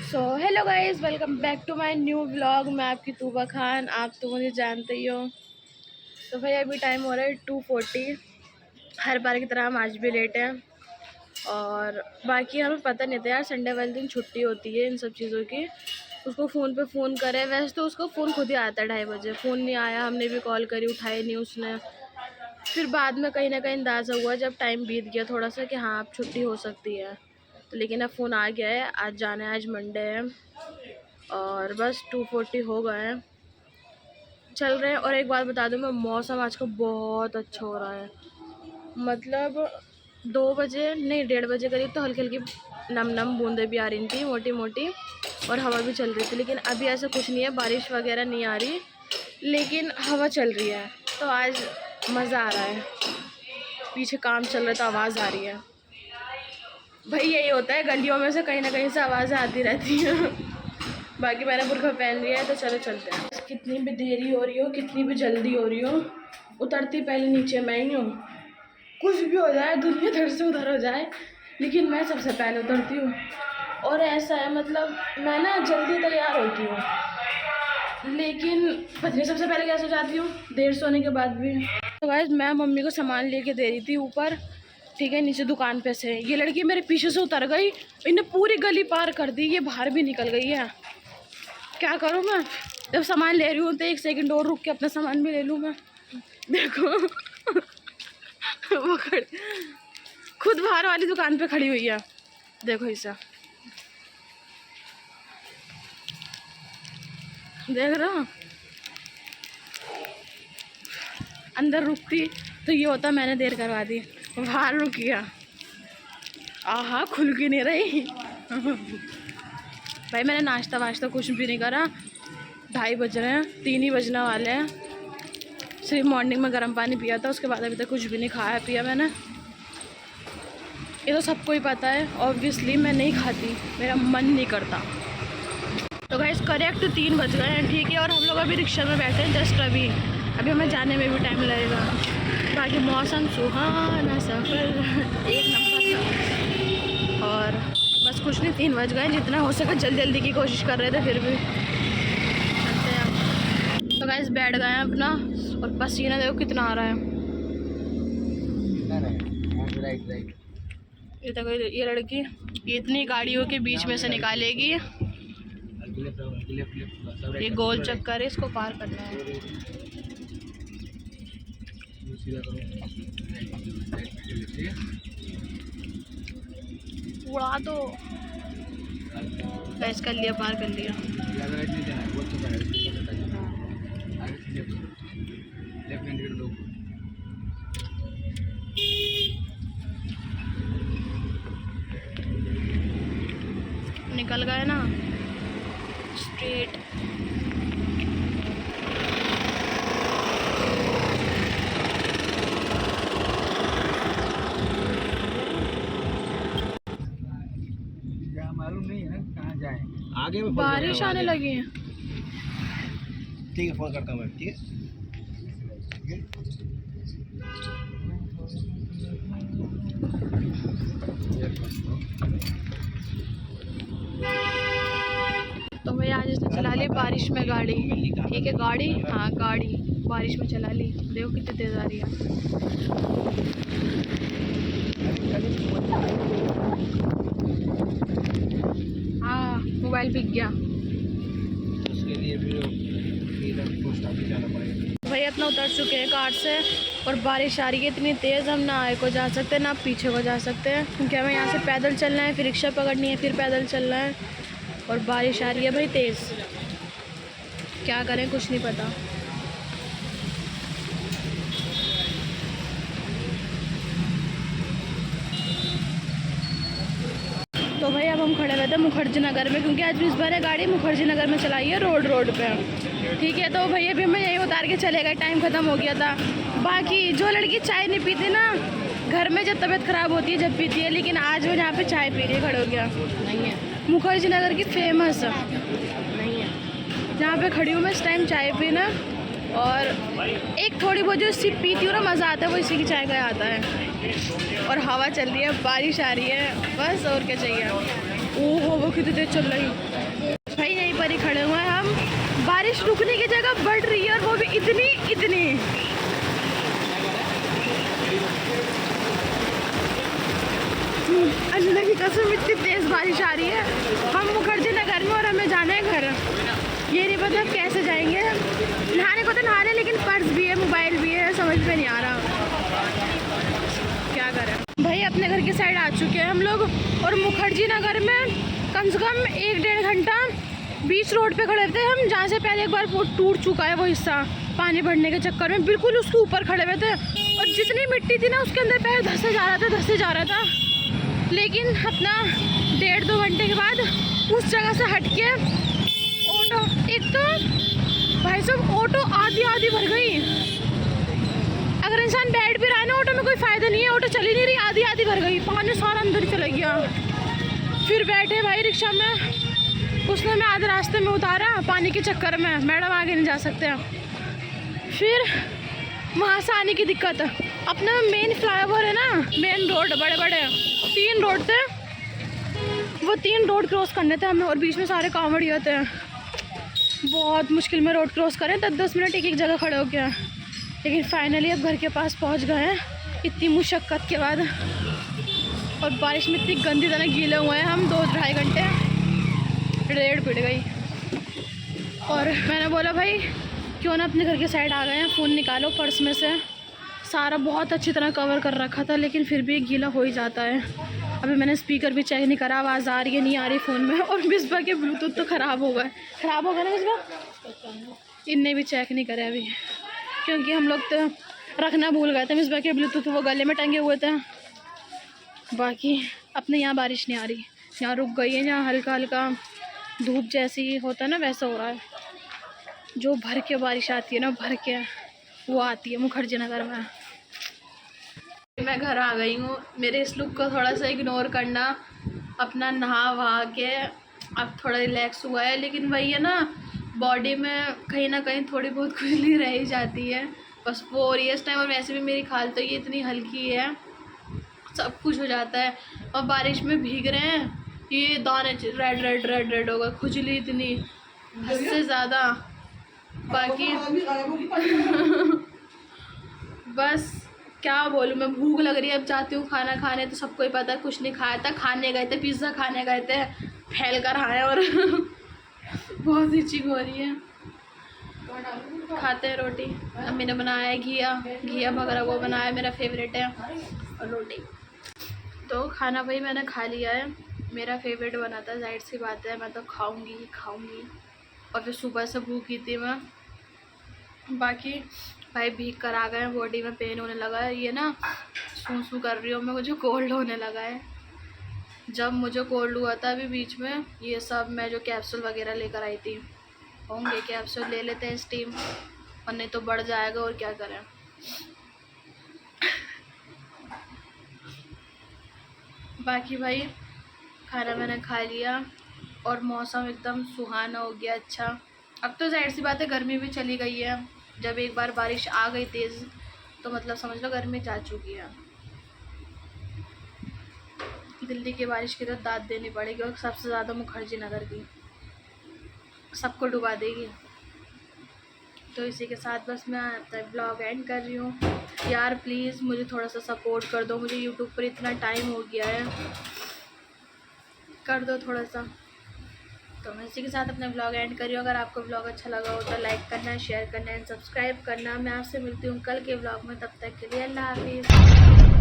So hello guys, welcome back to my new vlog. मैं आपकी तूबा खान, आप तो मुझे जानते ही हो। तो भाई अभी टाइम हो रहा है 2:40। हर बार की तरह हम आज भी लेट हैं और बाकी हमें पता नहीं था यार, संडे वाले दिन छुट्टी होती है इन सब चीज़ों की। उसको फ़ोन पे फ़ोन करे, वैसे तो उसको फ़ोन खुद ही आता है 2:30 बजे। फ़ोन नहीं आया, हमने भी कॉल करी, उठाई नहीं उसने। फिर बाद में कहीं ना कहीं अंदाज़ा हुआ जब टाइम बीत गया थोड़ा सा कि हाँ अब छुट्टी हो सकती है। तो लेकिन अब फ़ोन आ गया है, आज जाना है, आज मंडे है और बस 2:40 हो गए हैं, चल रहे हैं। और एक बात बता दूं मैं, मौसम आज का बहुत अच्छा हो रहा है। मतलब 2 बजे नहीं 1:30 बजे करीब तो हल्की हल्की नम नम बूंदें भी आ रही थी, मोटी मोटी, और हवा भी चल रही थी। लेकिन अभी ऐसा कुछ नहीं है, बारिश वगैरह नहीं आ रही, लेकिन हवा चल रही है। तो आज मज़ा आ रहा है। पीछे काम चल रहा है तो आवाज़ आ रही है। भाई यही होता है, गलियों में से कहीं ना कहीं से आवाज़ें आती रहती हैं। बाकी मैंने बुर्का पहन लिया है तो चलो चलते हैं। कितनी भी देरी हो रही हो, कितनी भी जल्दी हो रही हो, उतरती पहले नीचे मैं ही हूँ। कुछ भी हो जाए, दुनिया इधर से उधर हो जाए, लेकिन मैं सबसे पहले उतरती हूँ। और ऐसा है, मतलब मैं ना जल्दी तैयार होती हूँ, लेकिन पता नहीं सबसे पहले कैसे जाती हूँ, देर सोने के बाद भी। तो गाइस मैं मम्मी को सामान लेके दे रही थी ऊपर, ठीक है, नीचे दुकान पे से। ये लड़की मेरे पीछे से उतर गई, इन्हें पूरी गली पार कर दी, ये बाहर भी निकल गई है। क्या करूँ मैं, जब सामान ले रही हूँ तो 1 सेकंड और रुक के अपना सामान भी ले लूँ मैं। देखो वो खुद बाहर वाली दुकान पे खड़ी हुई है, देखो इसे, देख रहे हो। अंदर रुकती तो ये होता मैंने देर करवा दी, बाहर रुक गया। आहा, खुल की नहीं रही। भाई मैंने नाश्ता वाश्ता कुछ भी नहीं करा, 2:30 बज रहे हैं, 3 ही बजने वाले हैं। सिर्फ मॉर्निंग में गर्म पानी पिया था, उसके बाद अभी तक कुछ भी नहीं खाया पिया मैंने। ये तो सबको ही पता है, ऑब्वियसली मैं नहीं खाती, मेरा मन नहीं करता। तो गाइस करेक्ट 3 बज गए हैं, ठीक है। और हम लोग अभी रिक्शा में बैठे हैं जस्ट अभी हमें जाने में भी टाइम लगेगा। बाकी मौसम सुहाना, सफ़र एक नंबर था। और बस कुछ नहीं, 3 बज गए, जितना हो सके जल्दी जल्दी की कोशिश कर रहे थे, फिर भी चलते हैं। तो गाइस बैठ गए हैं अपना, और पसीना देखो कितना आ रहा है। ये देखो, ये लड़की इतनी गाड़ियों के बीच में से निकालेगी। ये गोल चक्कर है, इसको पार करना है। उड़ा दो, गैस कर लिया, पार कर लिया। निकल गए ना स्ट्रेट। मालूम नहीं है कहाँ जाए, आगे में बारिश आने लगी है। ठीक है, फोन करता हूँ मैं, ठीक है। तो भैया आज इसने चला ली बारिश में गाड़ी, ठीक है, गाड़ी, हाँ गाड़ी बारिश में चला ली। देखो कितनी तेज आ रही है। हाँ मोबाइल बिक गया, उसके लिए भी पोस्ट ऑफिस जाना पड़ेगा। भैया इतना उतर चुके हैं कार से, और बारिश आ रही है इतनी तेज़, हम ना आगे को जा सकते हैं ना पीछे को जा सकते हैं, क्योंकि हमें यहाँ से पैदल चलना है, फिर रिक्शा पकड़नी है, फिर पैदल चलना है। और बारिश आ रही है भाई तेज़, क्या करें कुछ नहीं पता। तो भाई अब हम खड़े रहते हैं मुखर्जी नगर में, क्योंकि आज इस बार है गाड़ी मुखर्जी नगर में चलाई है, रोड पे, ठीक है। तो भैया भी हमें यही उतार के चले गए, टाइम ख़त्म हो गया था। बाकी जो लड़की चाय नहीं पीती ना, घर में जब तबीयत ख़राब होती है जब पीती है, लेकिन आज वो यहाँ पे चाय पी रही है, खड़े हो गया। नहीं है मुखर्जी नगर की फेमस नहीं है, जहाँ पे खड़ी हूँ मैं इस टाइम चाय पीना। और एक थोड़ी बहुत जो सिप पीती हूँ ना, मज़ा आता है, वो इसी की चाय का आता है। और हवा चल रही है, बारिश आ रही है, बस और क्या चाहिए। ओहो वो कितनी तेज चल रही। ऊपर ही खड़े हुए हैं हम। बारिश रुकने की जगह बढ़ रही है और वो भी इतनी इतनी। अल्लाह की कसम इतनी तेज़ बारिश आ रही है। हम मुखर्जी नगर में और हमें जाना है घर। ये नहीं पता अब कैसे जाएंगे। नहाने को तो नहा रहे, लेकिन पर्स भी है, मोबाइल भी है, समझ में नहीं आ रहा क्या करें। भाई अपने घर की साइड आ चुके हैं हम लोग और मुखर्जी नगर में कम से कम 1-1.5 घंटा बीच रोड पे खड़े थे हम, जहाँ से पहले एक बार वो टूट चुका है वो हिस्सा पानी भरने के चक्कर में। बिल्कुल उसके ऊपर खड़े हुए थे और जितनी मिट्टी थी ना उसके अंदर पैर धंसे जा रहा था। लेकिन अपना 1.5-2 घंटे के बाद उस जगह से हट के ऑटो, एक तो भाई साहब ऑटो आधी भर गई। अगर इंसान बैठ भी रहा है ना ऑटो में कोई फ़ायदा नहीं है, ऑटो चली नहीं रही, आधी भर गई, पानी सारा अंदर चला गया। फिर बैठे भाई रिक्शा में, उसने मैं आधे रास्ते में उतारा पानी के चक्कर में, मैडम आगे नहीं जा सकते। फिर वहाँ से आने की दिक्कत, अपना मेन फ्लाईओवर है ना, मेन रोड, बड़े 3 रोड थे, वो 3 रोड क्रॉस करने थे हमें और बीच में सारे कांवड़ी होते हैं। बहुत मुश्किल में रोड क्रॉस करें, 10-10 मिनट एक जगह खड़े हो गए। लेकिन फाइनली अब घर के पास पहुंच गए हैं इतनी मुशक्क़त के बाद। और बारिश में इतनी गंदी तरह गीले हुए हैं हम, 2-2.5 घंटे, रेड पिट गई। और मैंने बोला भाई क्यों ना अपने घर के साइड आ गए हैं, फ़ोन निकालो पर्स में से। सारा बहुत अच्छी तरह कवर कर रखा था लेकिन फिर भी गीला हो ही जाता है। अभी मैंने स्पीकर भी चेक नहीं करा, आवाज़ आ रही है नहीं आ रही फ़ोन में। और मिसबा के ब्लूटूथ तो ख़राब हो गए ना मिसबा, इनने भी चेक नहीं करे अभी, क्योंकि हम लोग तो रखना भूल गए थे मिसबा के ब्लूटूथ, वो गले में टंगे हुए थे। बाकी अपने यहाँ बारिश नहीं आ रही, यहाँ रुक गई है, यहाँ हल्का हल्का धूप जैसी होता है ना वैसा हो रहा है। जो भर के बारिश आती है ना, भर के वो आती है मुखर्जी नगर में। मैं घर आ गई हूँ, मेरे इस लुक को थोड़ा सा इग्नोर करना। अपना नहा वहा के अब थोड़ा रिलैक्स हुआ है, लेकिन वही है ना, बॉडी में कहीं ना कहीं थोड़ी बहुत खुजली रह ही जाती है, बस वो हो रही है इस टाइम। और वैसे भी मेरी खाल तो ये इतनी हल्की है, सब कुछ हो जाता है। और बारिश में भीग रहे हैं, ये दाने रेड हो गए, खुजली इतनी हद से ज़्यादा। बाकी बस क्या बोलूँ मैं, भूख लग रही है, अब जाती हूँ खाना खाने। तो सबको ही पता है कुछ नहीं खाया था, खाने गए थे, पिज़्ज़ा खाने गए थे, फैल कर आए और बहुत इचिंग हो रही है। खाते हैं रोटी, अम्मी ने बनाया है घिया वगैरह, वो बनाया, मेरा फेवरेट है, और रोटी। तो खाना भाई मैंने खा लिया है, मेरा फेवरेट बना था, जाहिर सी बात है मैं तो खाऊंगी। और फिर सुबह से भूखी थी मैं। बाकी भाई भीग कर आ गए हैं, बॉडी में पेन होने लगा है, ये ना सूं कर रही हूँ मैं, मुझे कोल्ड होने लगा है। जब मुझे कोल्ड हुआ था अभी बीच में, ये सब मैं जो कैप्सूल वगैरह लेकर आई थी, होंगे कैप्सूल ले लेते हैं स्टीम, और नहीं तो बढ़ जाएगा, और क्या करें। बाकी भाई खाना मैंने खा लिया और मौसम एकदम सुहाना हो गया, अच्छा। अब तो जाहिर सी बात है गर्मी भी चली गई है, जब एक बार बारिश आ गई तेज़ तो मतलब समझ लो गर्मी जा चुकी है। दिल्ली की बारिश की तो दाद देनी पड़ेगी, और सबसे ज़्यादा मुखर्जी नगर की, सबको डुबा देगी। तो इसी के साथ बस मैं अपना ब्लॉग एंड कर रही हूँ। यार प्लीज़ मुझे थोड़ा सा सपोर्ट कर दो, मुझे यूट्यूब पर इतना टाइम हो गया है, कर दो थोड़ा सा। तो मैं इसी के साथ अपना ब्लॉग एंड कर रही हूँ। अगर आपको ब्लॉग अच्छा लगा हो तो लाइक करना, शेयर करना एंड सब्सक्राइब करना। मैं आपसे मिलती हूँ कल के ब्लॉग में, तब तक के लिए अल्लाह हाफिज़।